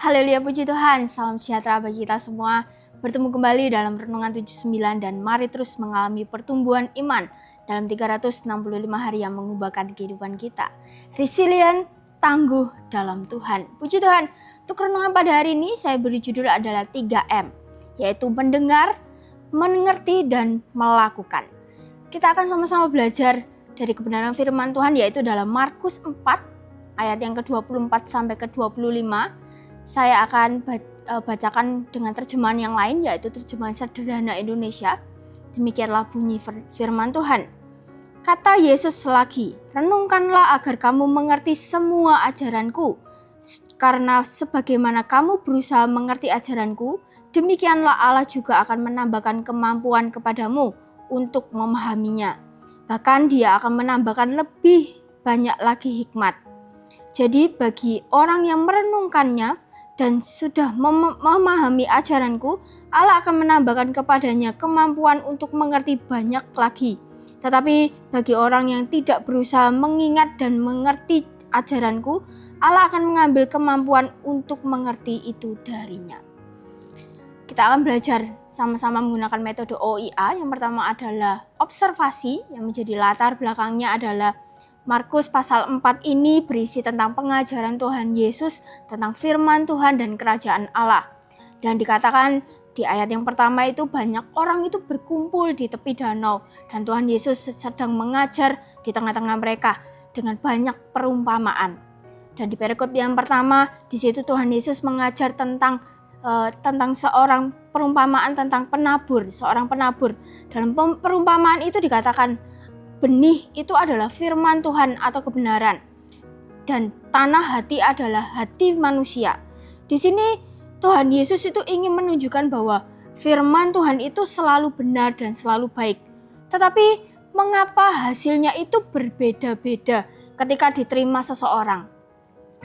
Haleluya, puji Tuhan, salam sejahtera bagi kita semua. Bertemu kembali dalam Renungan 79 dan mari terus mengalami pertumbuhan iman dalam 365 hari yang mengubahkan kehidupan kita. Resilient, tangguh dalam Tuhan. Puji Tuhan, untuk renungan pada hari ini saya beri judul adalah 3M, yaitu mendengar, mengerti, dan melakukan. Kita akan sama-sama belajar dari kebenaran firman Tuhan, yaitu dalam Markus 4 ayat yang ke-24 sampai ke-25. Saya akan bacakan dengan terjemahan yang lain, yaitu terjemahan sederhana Indonesia. Demikianlah bunyi firman Tuhan. Kata Yesus lagi, renungkanlah agar kamu mengerti semua ajaranku. Karena sebagaimana kamu berusaha mengerti ajaranku, demikianlah Allah juga akan menambahkan kemampuan kepadamu untuk memahaminya. Bahkan Dia akan menambahkan lebih banyak lagi hikmat. Jadi bagi orang yang merenungkannya dan sudah memahami ajaranku, Allah akan menambahkan kepadanya kemampuan untuk mengerti banyak lagi. Tetapi bagi orang yang tidak berusaha mengingat dan mengerti ajaranku, Allah akan mengambil kemampuan untuk mengerti itu darinya. Kita akan belajar sama-sama menggunakan metode OIA. Yang pertama adalah observasi, yang menjadi latar belakangnya adalah Markus pasal 4 ini berisi tentang pengajaran Tuhan Yesus tentang firman Tuhan dan kerajaan Allah. Dan dikatakan di ayat yang pertama itu banyak orang itu berkumpul di tepi danau dan Tuhan Yesus sedang mengajar di tengah-tengah mereka dengan banyak perumpamaan. Dan di perikop yang pertama di situ Tuhan Yesus mengajar tentang seorang perumpamaan tentang seorang penabur. Dalam perumpamaan itu dikatakan benih itu adalah firman Tuhan atau kebenaran, dan tanah hati adalah hati manusia. Di sini Tuhan Yesus itu ingin menunjukkan bahwa firman Tuhan itu selalu benar dan selalu baik. Tetapi mengapa hasilnya itu berbeda-beda ketika diterima seseorang?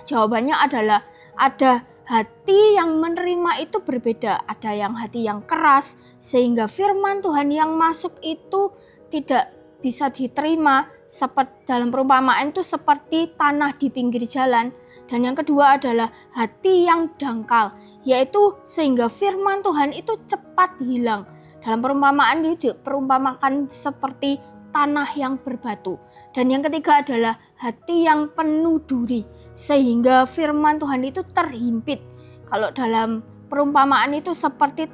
Jawabannya adalah ada hati yang menerima itu berbeda. Ada yang hati yang keras sehingga firman Tuhan yang masuk itu tidak bisa diterima. Seperti dalam perumpamaan itu seperti tanah di pinggir jalan. Dan yang kedua adalah hati yang dangkal, yaitu sehingga firman Tuhan itu cepat hilang. Dalam perumpamaan itu diperumpamakan seperti tanah yang berbatu. Dan yang ketiga adalah hati yang penuh duri, sehingga firman Tuhan itu terhimpit. Kalau dalam perumpamaan itu seperti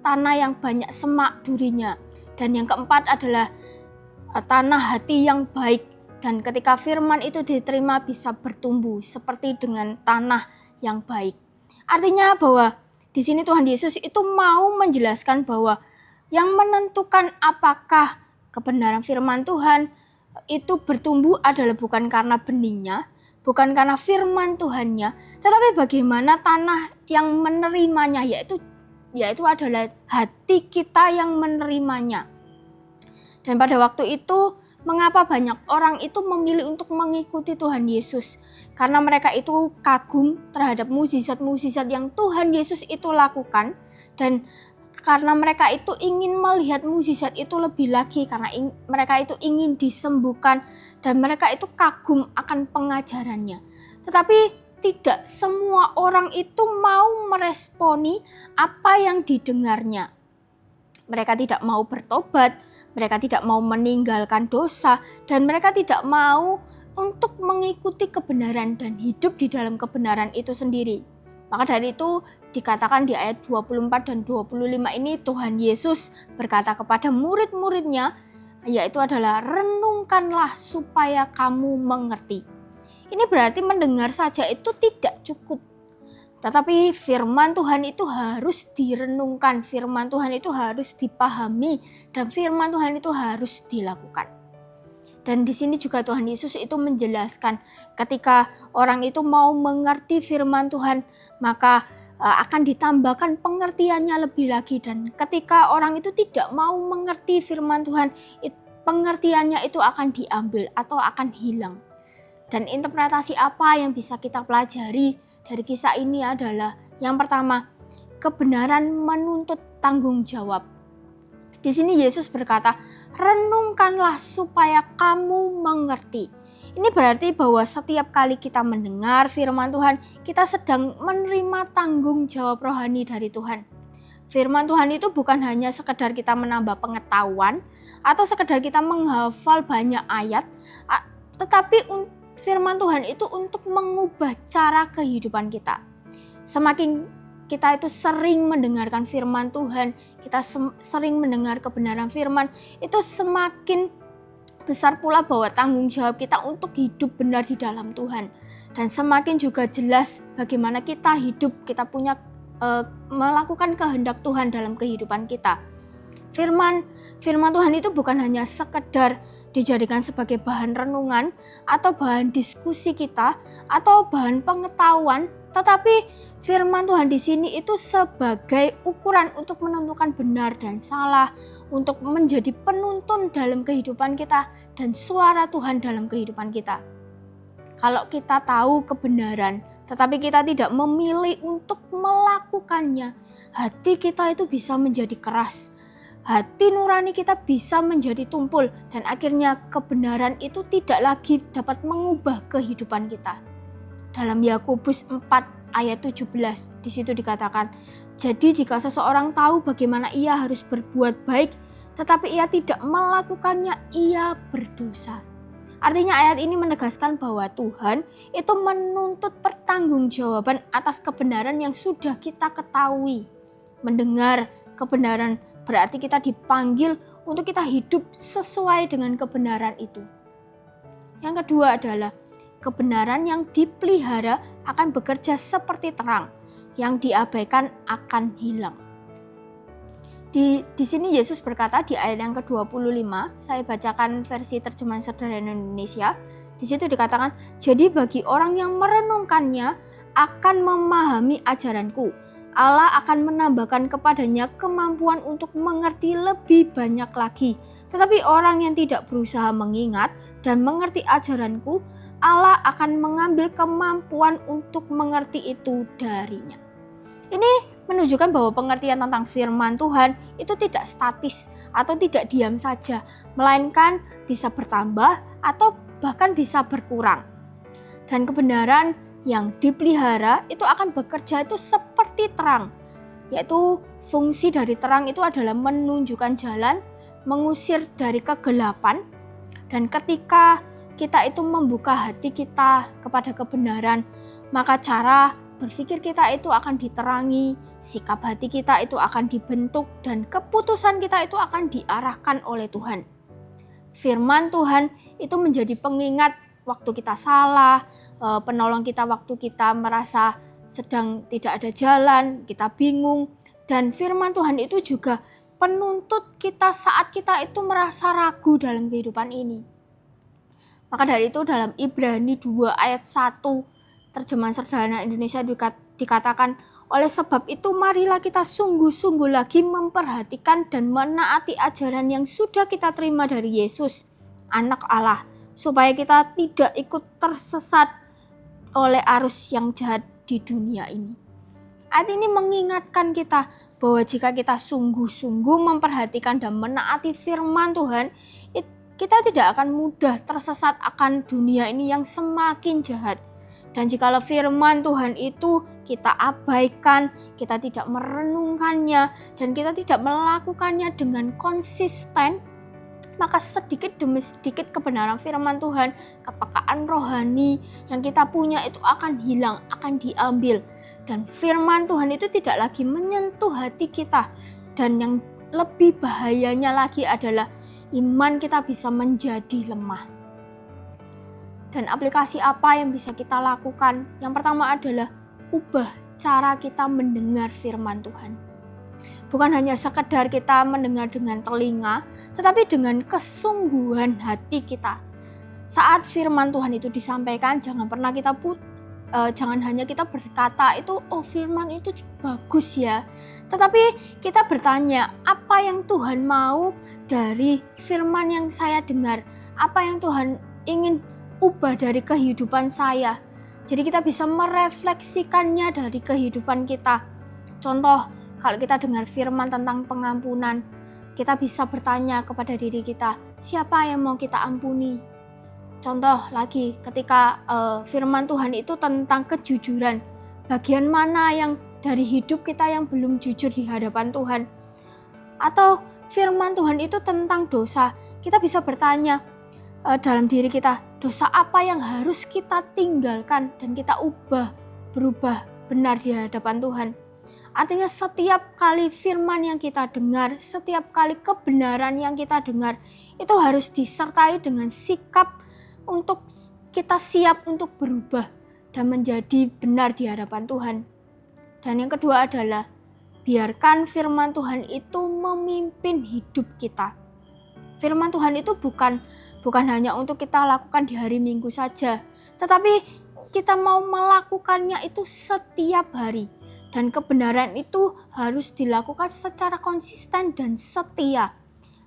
tanah yang banyak semak durinya. Dan yang keempat adalah tanah hati yang baik, dan ketika firman itu diterima bisa bertumbuh seperti dengan tanah yang baik. Artinya bahwa di sini Tuhan Yesus itu mau menjelaskan bahwa yang menentukan apakah kebenaran firman Tuhan itu bertumbuh adalah bukan karena benihnya, bukan karena firman Tuhannya, tetapi bagaimana tanah yang menerimanya, yaitu adalah hati kita yang menerimanya. Dan pada waktu itu, mengapa banyak orang itu memilih untuk mengikuti Tuhan Yesus? Karena mereka itu kagum terhadap mukjizat-mukjizat yang Tuhan Yesus itu lakukan. Dan karena mereka itu ingin melihat mukjizat itu lebih lagi. Karena mereka itu ingin disembuhkan. Dan mereka itu kagum akan pengajarannya. Tetapi tidak semua orang itu mau meresponi apa yang didengarnya. Mereka tidak mau bertobat, mereka tidak mau meninggalkan dosa, dan mereka tidak mau untuk mengikuti kebenaran dan hidup di dalam kebenaran itu sendiri. Maka dari itu dikatakan di ayat 24 dan 25 ini Tuhan Yesus berkata kepada murid-muridnya, yaitu adalah renungkanlah supaya kamu mengerti. Ini berarti mendengar saja itu tidak cukup. Tetapi firman Tuhan itu harus direnungkan, firman Tuhan itu harus dipahami, dan firman Tuhan itu harus dilakukan. Dan di sini juga Tuhan Yesus itu menjelaskan ketika orang itu mau mengerti firman Tuhan, maka akan ditambahkan pengertiannya lebih lagi. Dan ketika orang itu tidak mau mengerti firman Tuhan, pengertiannya itu akan diambil atau akan hilang. Dan interpretasi apa yang bisa kita pelajari dari kisah ini adalah yang pertama, kebenaran menuntut tanggung jawab. Di sini Yesus berkata, renungkanlah supaya kamu mengerti. Ini berarti bahwa setiap kali kita mendengar firman Tuhan, kita sedang menerima tanggung jawab rohani dari Tuhan. Firman Tuhan itu bukan hanya sekedar kita menambah pengetahuan atau sekedar kita menghafal banyak ayat, tetapi firman Tuhan itu untuk mengubah cara kehidupan kita. Semakin kita itu sering mendengarkan firman Tuhan, kita sering mendengar kebenaran firman, itu semakin besar pula bahwa tanggung jawab kita untuk hidup benar di dalam Tuhan. Dan semakin juga jelas bagaimana kita hidup, kita punya melakukan kehendak Tuhan dalam kehidupan kita. Firman Tuhan itu bukan hanya sekedar dijadikan sebagai bahan renungan atau bahan diskusi kita atau bahan pengetahuan, tetapi firman Tuhan di sini itu sebagai ukuran untuk menentukan benar dan salah, untuk menjadi penuntun dalam kehidupan kita dan suara Tuhan dalam kehidupan kita. Kalau kita tahu kebenaran, tetapi kita tidak memilih untuk melakukannya, hati kita itu bisa menjadi keras. Hati nurani kita bisa menjadi tumpul dan akhirnya kebenaran itu tidak lagi dapat mengubah kehidupan kita. Dalam Yakobus 4 ayat 17 di situ dikatakan, jadi jika seseorang tahu bagaimana ia harus berbuat baik, tetapi ia tidak melakukannya, ia berdosa. Artinya ayat ini menegaskan bahwa Tuhan itu menuntut pertanggungjawaban atas kebenaran yang sudah kita ketahui. Mendengar kebenaran berarti kita dipanggil untuk kita hidup sesuai dengan kebenaran itu. Yang kedua adalah kebenaran yang dipelihara akan bekerja seperti terang, yang diabaikan akan hilang. Di sini Yesus berkata di ayat yang ke-25, saya bacakan versi terjemahan sederhana Indonesia. Di situ dikatakan, jadi bagi orang yang merenungkannya akan memahami ajaranku, Allah akan menambahkan kepadanya kemampuan untuk mengerti lebih banyak lagi. Tetapi orang yang tidak berusaha mengingat dan mengerti ajaranku, Allah akan mengambil kemampuan untuk mengerti itu darinya. Ini menunjukkan bahwa pengertian tentang firman Tuhan itu tidak statis atau tidak diam saja, melainkan bisa bertambah atau bahkan bisa berkurang. Dan kebenaran yang dipelihara itu akan bekerja itu seperti terang, yaitu fungsi dari terang itu adalah menunjukkan jalan, mengusir dari kegelapan, dan ketika kita itu membuka hati kita kepada kebenaran, maka cara berpikir kita itu akan diterangi, sikap hati kita itu akan dibentuk, dan keputusan kita itu akan diarahkan oleh Tuhan. Firman Tuhan itu menjadi pengingat waktu kita salah, penolong kita waktu kita merasa sedang tidak ada jalan, kita bingung. Dan firman Tuhan itu juga penuntut kita saat kita itu merasa ragu dalam kehidupan ini. Maka dari itu dalam Ibrani 2 ayat 1 terjemahan sederhana Indonesia dikatakan, oleh sebab itu marilah kita sungguh-sungguh lagi memperhatikan dan menaati ajaran yang sudah kita terima dari Yesus, anak Allah, supaya kita tidak ikut tersesat oleh arus yang jahat di dunia ini. Ayat ini mengingatkan kita bahwa jika kita sungguh-sungguh memperhatikan dan menaati firman Tuhan, kita tidak akan mudah tersesat akan dunia ini yang semakin jahat. Dan jikalau firman Tuhan itu kita abaikan, kita tidak merenungkannya, dan kita tidak melakukannya dengan konsisten, maka sedikit demi sedikit kebenaran firman Tuhan, kepekaan rohani yang kita punya itu akan hilang, akan diambil. Dan firman Tuhan itu tidak lagi menyentuh hati kita. Dan yang lebih bahayanya lagi adalah iman kita bisa menjadi lemah. Dan aplikasi apa yang bisa kita lakukan? Yang pertama adalah ubah cara kita mendengar firman Tuhan. Bukan hanya sekedar kita mendengar dengan telinga, tetapi dengan kesungguhan hati kita. Saat firman Tuhan itu disampaikan, jangan hanya kita berkata itu, oh firman itu bagus ya. Tetapi kita bertanya, apa yang Tuhan mau dari firman yang saya dengar? Apa yang Tuhan ingin ubah dari kehidupan saya? Jadi kita bisa merefleksikannya dari kehidupan kita. Contoh, kalau kita dengar firman tentang pengampunan, kita bisa bertanya kepada diri kita, siapa yang mau kita ampuni? Contoh lagi ketika firman Tuhan itu tentang kejujuran. Bagian mana yang dari hidup kita yang belum jujur di hadapan Tuhan? Atau firman Tuhan itu tentang dosa. Kita bisa bertanya dalam diri kita, dosa apa yang harus kita tinggalkan dan kita berubah benar di hadapan Tuhan. Artinya setiap kali firman yang kita dengar, setiap kali kebenaran yang kita dengar, itu harus disertai dengan sikap untuk kita siap untuk berubah dan menjadi benar di hadapan Tuhan. Dan yang kedua adalah biarkan firman Tuhan itu memimpin hidup kita. Firman Tuhan itu bukan hanya untuk kita lakukan di hari Minggu saja, tetapi kita mau melakukannya itu setiap hari. Dan kebenaran itu harus dilakukan secara konsisten dan setia.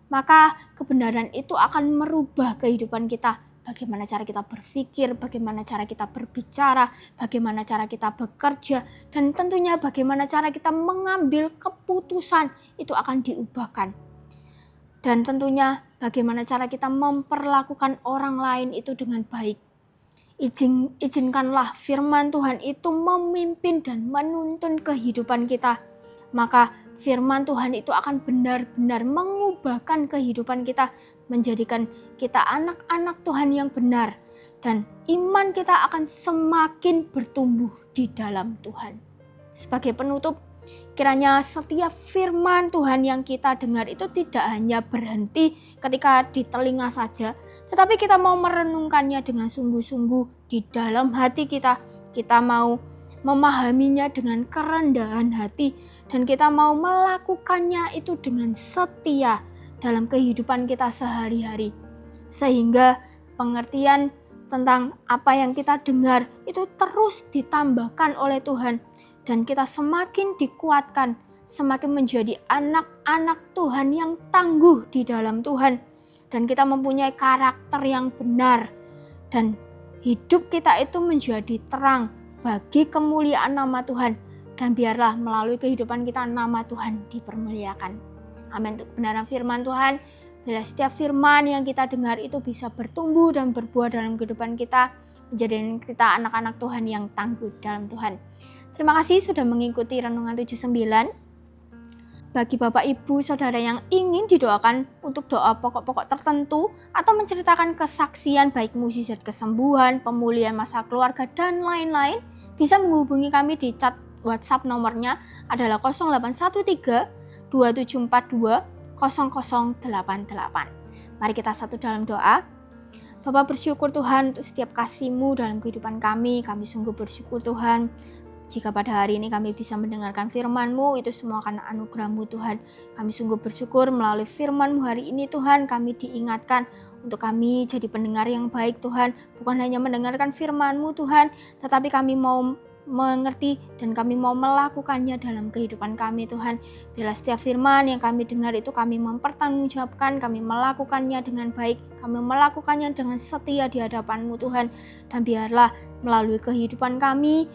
Maka kebenaran itu akan merubah kehidupan kita. Bagaimana cara kita berpikir, bagaimana cara kita berbicara, bagaimana cara kita bekerja, dan tentunya bagaimana cara kita mengambil keputusan itu akan diubahkan. Dan tentunya bagaimana cara kita memperlakukan orang lain itu dengan baik. Izinkanlah firman Tuhan itu memimpin dan menuntun kehidupan kita. Maka firman Tuhan itu akan benar-benar mengubahkan kehidupan kita, menjadikan kita anak-anak Tuhan yang benar. Dan iman kita akan semakin bertumbuh di dalam Tuhan. Sebagai penutup, kiranya setiap firman Tuhan yang kita dengar itu tidak hanya berhenti ketika di telinga saja, tetapi kita mau merenungkannya dengan sungguh-sungguh di dalam hati kita. Kita mau memahaminya dengan kerendahan hati, dan kita mau melakukannya itu dengan setia dalam kehidupan kita sehari-hari. Sehingga pengertian tentang apa yang kita dengar itu terus ditambahkan oleh Tuhan, dan kita semakin dikuatkan, semakin menjadi anak-anak Tuhan yang tangguh di dalam Tuhan. Dan kita mempunyai karakter yang benar, dan hidup kita itu menjadi terang bagi kemuliaan nama Tuhan. Dan biarlah melalui kehidupan kita nama Tuhan dipermuliakan. Amin. Untuk kebenaran firman Tuhan, bila setiap firman yang kita dengar itu bisa bertumbuh dan berbuah dalam kehidupan kita, menjadikan kita anak-anak Tuhan yang tangguh dalam Tuhan. Terima kasih sudah mengikuti Renungan 79. Bagi Bapak, Ibu, Saudara yang ingin didoakan untuk doa pokok-pokok tertentu atau menceritakan kesaksian baik mukjizat kesembuhan, pemulihan masa keluarga, dan lain-lain, bisa menghubungi kami di chat WhatsApp. Nomornya adalah 0813 2742 0088. Mari kita satu dalam doa. Bapak, bersyukur Tuhan untuk setiap kasih-Mu dalam kehidupan kami. Kami sungguh bersyukur Tuhan, jika pada hari ini kami bisa mendengarkan firman-Mu, itu semua karena anugerah-Mu Tuhan. Kami sungguh bersyukur melalui firman-Mu hari ini Tuhan, kami diingatkan untuk kami jadi pendengar yang baik Tuhan. Bukan hanya mendengarkan firman-Mu Tuhan, tetapi kami mau mengerti dan kami mau melakukannya dalam kehidupan kami Tuhan. Bila setiap firman yang kami dengar itu kami mempertanggungjawabkan, kami melakukannya dengan baik, kami melakukannya dengan setia di hadapan-Mu Tuhan. Dan biarlah melalui kehidupan kami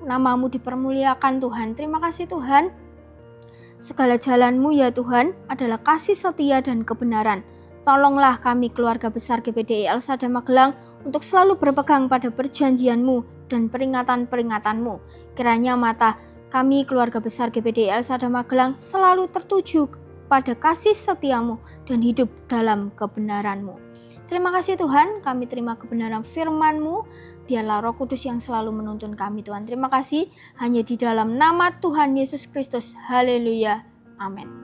nama-Mu dipermuliakan Tuhan. Terima kasih Tuhan. Segala jalan-Mu ya Tuhan adalah kasih setia dan kebenaran. Tolonglah kami keluarga besar GPDI El Shaddai Magelang untuk selalu berpegang pada perjanjian-Mu dan peringatan-peringatan-Mu. Kiranya mata kami keluarga besar GPDI El Shaddai Magelang selalu tertuju pada kasih setia-Mu dan hidup dalam kebenaran-Mu. Terima kasih Tuhan, kami terima kebenaran firman-Mu. Biarlah Roh Kudus yang selalu menuntun kami Tuhan. Terima kasih, hanya di dalam nama Tuhan Yesus Kristus. Haleluya. Amin.